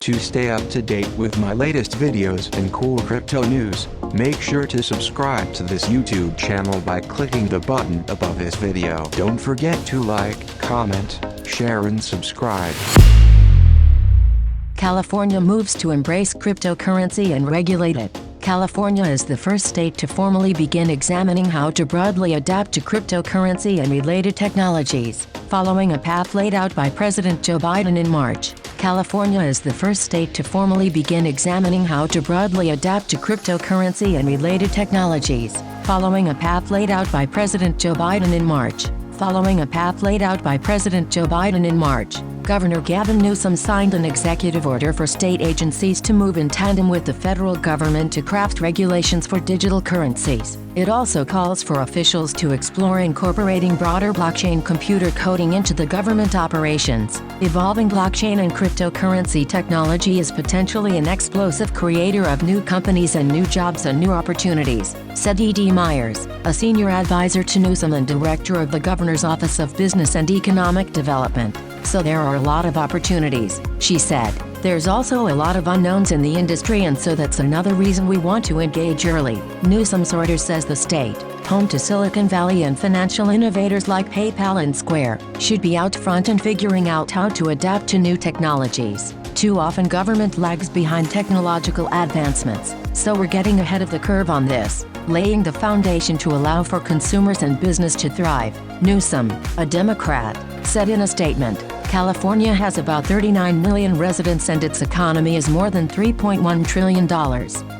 To stay up to date with my latest videos and cool crypto news, make sure to subscribe to this YouTube channel by clicking the button above this video. Don't forget to like, comment, share and subscribe. California moves to embrace cryptocurrency and regulate it. California is the first state to formally begin examining how to broadly adapt to cryptocurrency and related technologies, following a path laid out by President Joe Biden in March. California is the first state to formally begin examining how to broadly adapt to cryptocurrency and related technologies, following a path laid out by President Joe Biden in March. Following a path laid out by President Joe Biden in March, Governor Gavin Newsom signed an executive order for state agencies to move in tandem with the federal government to craft regulations for digital currencies. It also calls for officials to explore incorporating broader blockchain computer coding into the government operations. Evolving blockchain and cryptocurrency technology is potentially an explosive creator of new companies and new jobs and new opportunities, said E.D. Myers, a senior advisor to Newsom and director of the Governor's Office of Business and Economic Development. So there are a lot of opportunities, she said. There's also a lot of unknowns in the industry, and so that's another reason we want to engage early. Newsom's order says the state, home to Silicon Valley and financial innovators like PayPal and Square, should be out front in figuring out how to adapt to new technologies. Too often government lags behind technological advancements, so we're getting ahead of the curve on this, laying the foundation to allow for consumers and business to thrive. Newsom, a Democrat, said in a statement, California has about 39 million residents and its economy is more than $3.1 trillion,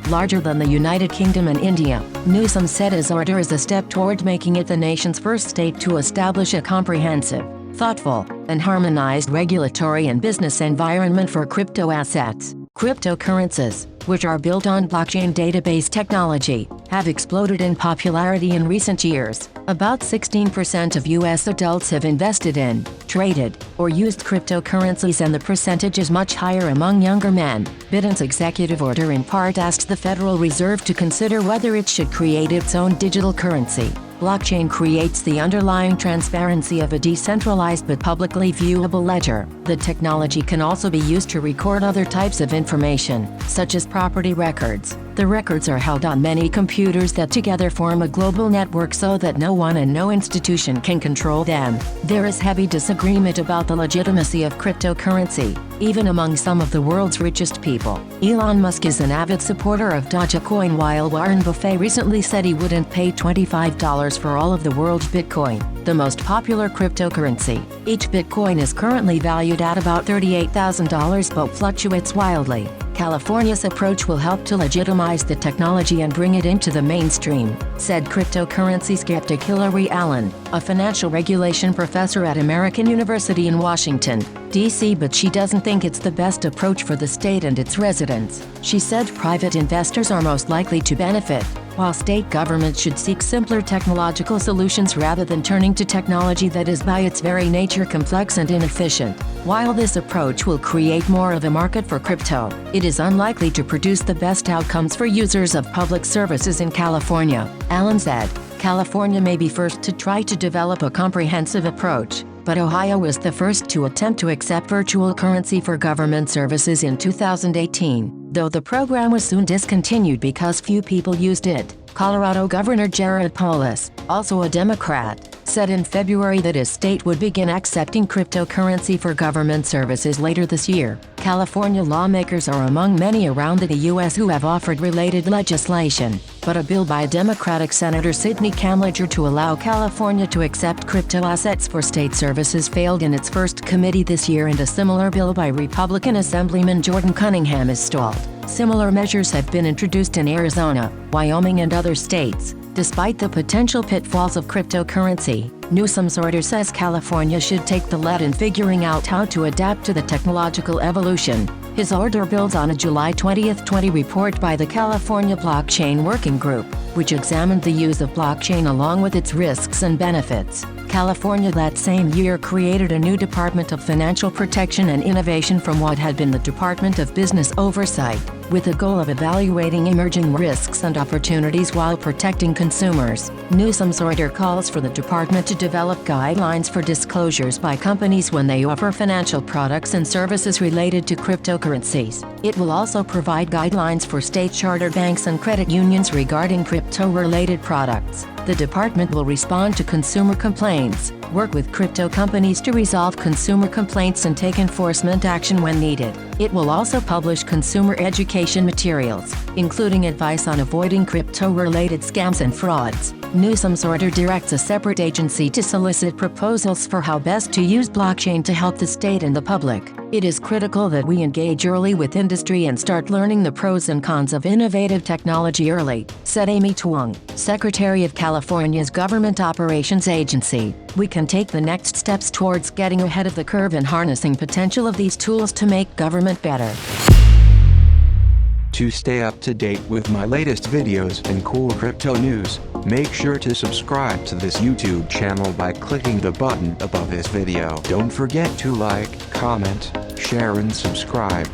larger than the United Kingdom and India. Newsom said his order is a step toward making it the nation's first state to establish a comprehensive, thoughtful, and harmonized regulatory and business environment for crypto assets. Cryptocurrencies, which are built on blockchain database technology, have exploded in popularity in recent years. About 16% of U.S. adults have invested in, traded, or used cryptocurrencies, and the percentage is much higher among younger men. Biden's executive order in part asks the Federal Reserve to consider whether it should create its own digital currency. Blockchain creates the underlying transparency of a decentralized but publicly viewable ledger. The technology can also be used to record other types of information, such as property records. The records are held on many computers that together form a global network so that no one and no institution can control them. There is heavy disagreement about the legitimacy of cryptocurrency, even among some of the world's richest people. Elon Musk is an avid supporter of Dogecoin, while Warren Buffett recently said he wouldn't pay $25 for all of the world's Bitcoin, the most popular cryptocurrency. Each Bitcoin is currently valued at about $38,000 but fluctuates wildly. California's approach will help to legitimize the technology and bring it into the mainstream, said cryptocurrency skeptic Hillary Allen, a financial regulation professor at American University in Washington, D.C. But she doesn't think it's the best approach for the state and its residents. She said private investors are most likely to benefit, while state governments should seek simpler technological solutions rather than turning to technology that is by its very nature complex and inefficient. While this approach will create more of a market for crypto, it is unlikely to produce the best outcomes for users of public services in California. Allen said, California may be first to try to develop a comprehensive approach, but Ohio was the first to attempt to accept virtual currency for government services in 2018, though the program was soon discontinued because few people used it. Colorado Governor Jared Polis, also a Democrat, said in February that his state would begin accepting cryptocurrency for government services later this year. California lawmakers are among many around the U.S. who have offered related legislation, but a bill by Democratic Senator Sidney Kamlager to allow California to accept crypto assets for state services failed in its first committee this year, and a similar bill by Republican Assemblyman Jordan Cunningham is stalled. Similar measures have been introduced in Arizona, Wyoming, and other states. Despite the potential pitfalls of cryptocurrency, Newsom's order says California should take the lead in figuring out how to adapt to the technological evolution. His order builds on a July 2020 report by the California Blockchain Working Group, which examined the use of blockchain along with its risks and benefits. California that same year created a new Department of Financial Protection and Innovation from what had been the Department of Business Oversight, with the goal of evaluating emerging risks and opportunities while protecting consumers. Newsom's order calls for the department to develop guidelines for disclosures by companies when they offer financial products and services related to cryptocurrencies. It will also provide guidelines for state-chartered banks and credit unions regarding crypto-related products. The department will respond to consumer complaints, work with crypto companies to resolve consumer complaints and take enforcement action when needed. It will also publish consumer education materials, including advice on avoiding crypto-related scams and frauds. Newsom's order directs a separate agency to solicit proposals for how best to use blockchain to help the state and the public. It is critical that we engage early with industry and start learning the pros and cons of innovative technology early, said Amy Twong, Secretary of California's Government Operations Agency. We can take the next steps towards getting ahead of the curve and harnessing potential of these tools to make government better. To stay up to date with my latest videos and cool crypto news, make sure to subscribe to this YouTube channel by clicking the button above this video. Don't forget to like, comment, share and subscribe.